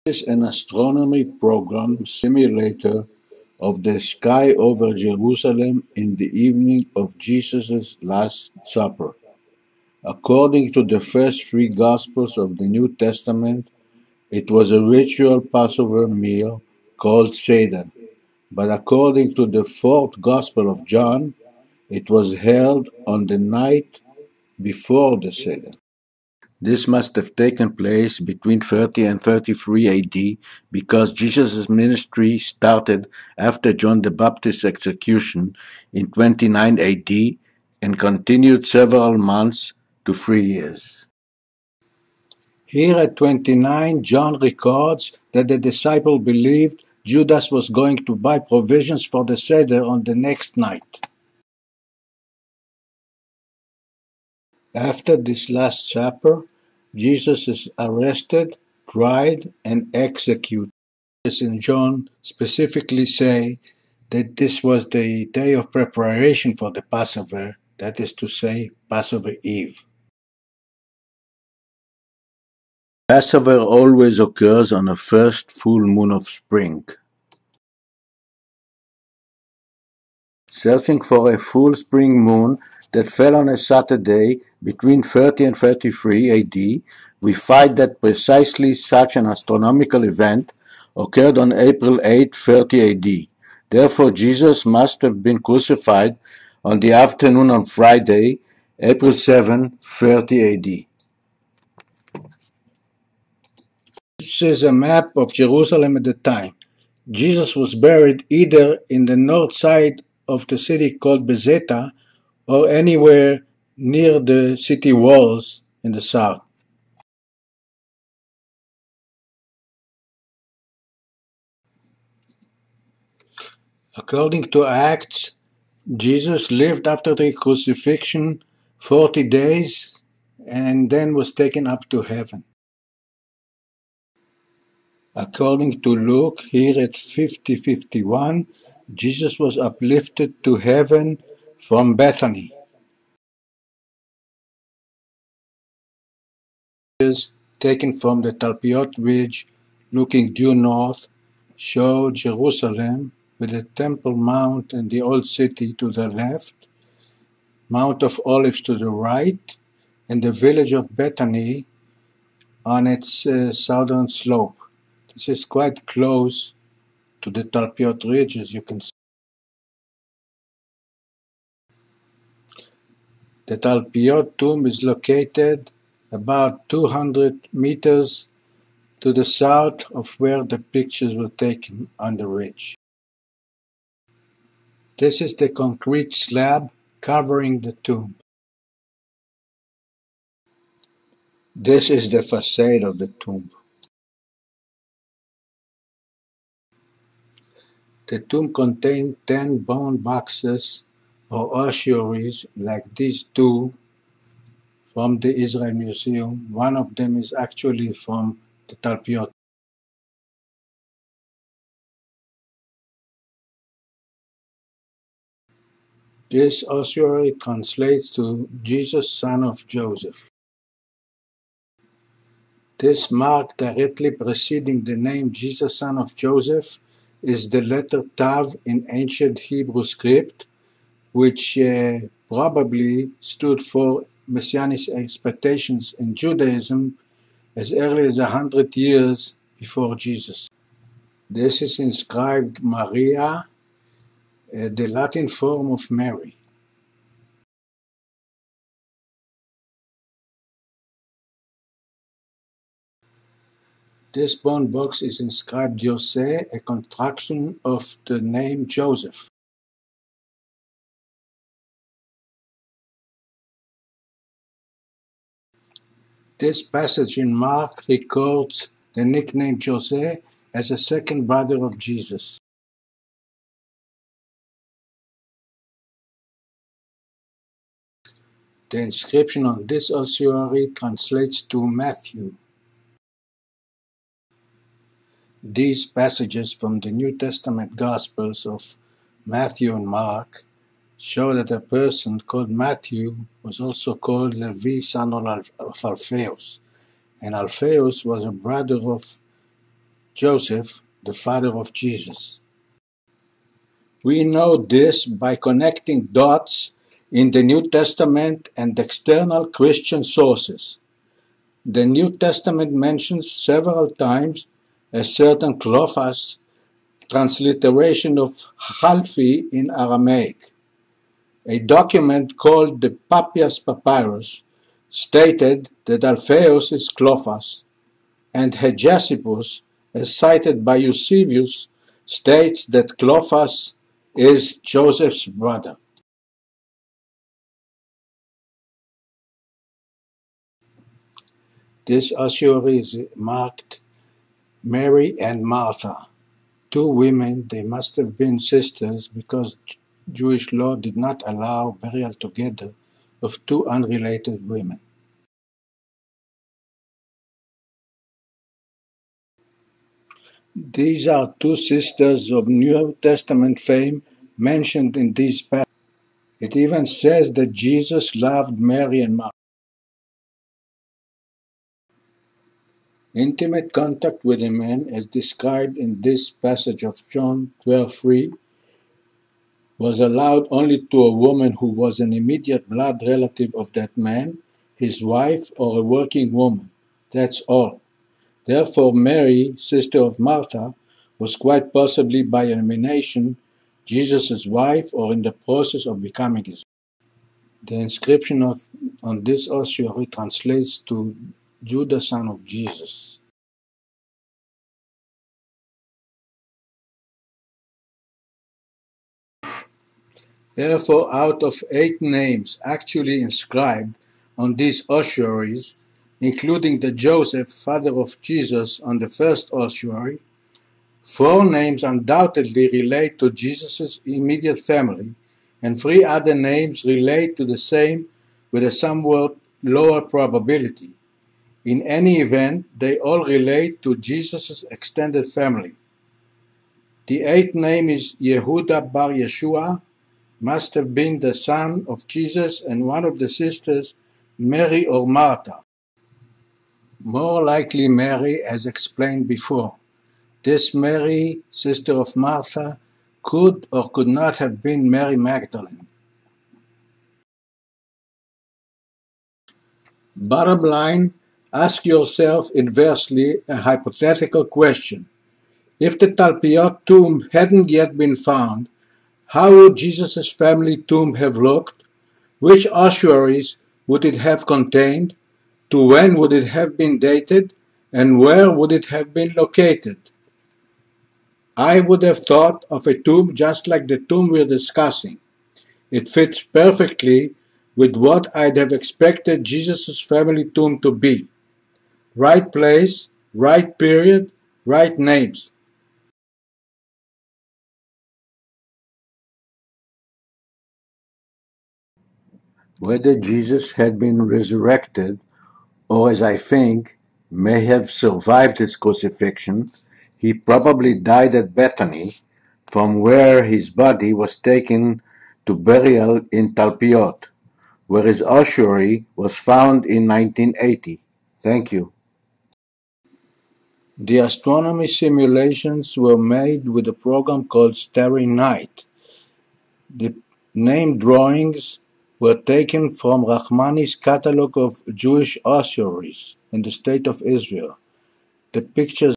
Is an astronomy program simulator of the sky over Jerusalem in the evening of Jesus' Last Supper. According to the first three Gospels of the New Testament, it was a ritual Passover meal called Seder, but according to the fourth Gospel of John, it was held on the night before the Seder. This must have taken place between 30 and 33 AD because Jesus' ministry started after John the Baptist's execution in 29 AD and continued several months to 3 years. Here at 29, John records that the disciple believed Judas was going to buy provisions for the Seder on the next night. After this Last Supper, Jesus is arrested, tried, and executed. In John specifically say that this was the day of preparation for the Passover, that is to say, Passover Eve. Passover always occurs on the first full moon of spring. Searching for a full spring moon that fell on a Saturday between 30 and 33 AD, we find that precisely such an astronomical event occurred on April 8, 30 AD. Therefore, Jesus must have been crucified on the afternoon on Friday, April 7, 30 AD. This is a map of Jerusalem at the time. Jesus was buried either in the north side of the city called Bezeta or anywhere near the city walls in the south. According to Acts, Jesus lived after the crucifixion 40 days and then was taken up to heaven. According to Luke, here at 50:51, Jesus was uplifted to heaven from Bethany. Images taken from the Talpiot ridge looking due north show Jerusalem with the Temple Mount and the Old City to the left, Mount of Olives to the right, and the village of Bethany on its southern slope. This is quite close to the Talpiot ridge, as you can see. The Talpiot tomb is located about 200 meters to the south of where the pictures were taken on the ridge. This is the concrete slab covering the tomb. This is the facade of the tomb. The tomb contained 10 bone boxes or ossuaries like these two from the Israel Museum. One of them is actually from the Talpiot. This ossuary translates to Jesus, son of Joseph. This mark directly preceding the name Jesus, son of Joseph is the letter Tav in ancient Hebrew script, which probably stood for Messianic expectations in Judaism as early as 100 years before Jesus. This is inscribed Maria, the Latin form of Mary. This bone box is inscribed Yoseh, a contraction of the name Joseph. This passage in Mark records the nickname José as a second brother of Jesus. The inscription on this ossuary translates to Matthew. These passages from the New Testament Gospels of Matthew and Mark show that a person called Matthew was also called Levi, son of Alphaeus, and Alphaeus was a brother of Joseph, the father of Jesus. We know this by connecting dots in the New Testament and external Christian sources. The New Testament mentions several times a certain Clophas, transliteration of Chalfi in Aramaic. A document called the Papias Papyrus stated that Alphaeus is Clophas, and Hegesippus, as cited by Eusebius, states that Clophas is Joseph's brother. This ossuary is marked Mary and Martha. Two women, they must have been sisters because Jewish law did not allow burial together of two unrelated women. These are two sisters of New Testament fame mentioned in these passages. It even says that Jesus loved Mary and Martha. Intimate contact with a man, as described in this passage of John 12:3, was allowed only to a woman who was an immediate blood relative of that man, his wife, or a working woman. That's all. Therefore Mary, sister of Martha, was quite possibly by elimination Jesus' wife or in the process of becoming his wife. The inscription on this ossuary translates to Judah, son of Jesus. Therefore, out of 8 names actually inscribed on these ossuaries, including the Joseph, father of Jesus, on the first ossuary, 4 names undoubtedly relate to Jesus' immediate family, and 3 other names relate to the same with a somewhat lower probability. In any event, they all relate to Jesus' extended family. The 8th name is Yehuda bar Yeshua, must have been the son of Jesus and one of the sisters, Mary or Martha. More likely Mary, as explained before. This Mary, sister of Martha, could or could not have been Mary Magdalene. Bottom line, ask yourself inversely a hypothetical question. If the Talpiot tomb hadn't yet been found, how would Jesus' family tomb have looked? Which ossuaries would it have contained? To when would it have been dated? And where would it have been located? I would have thought of a tomb just like the tomb we're discussing. It fits perfectly with what I'd have expected Jesus' family tomb to be. Right place, right period, right names. Whether Jesus had been resurrected, or as I think, may have survived his crucifixion, he probably died at Bethany, from where his body was taken to burial in Talpiot, where his ossuary was found in 1980. Thank you. The astronomy simulations were made with a program called Starry Night. The name drawings were taken from Rachmani's catalog of Jewish ossuaries in the state of Israel. The pictures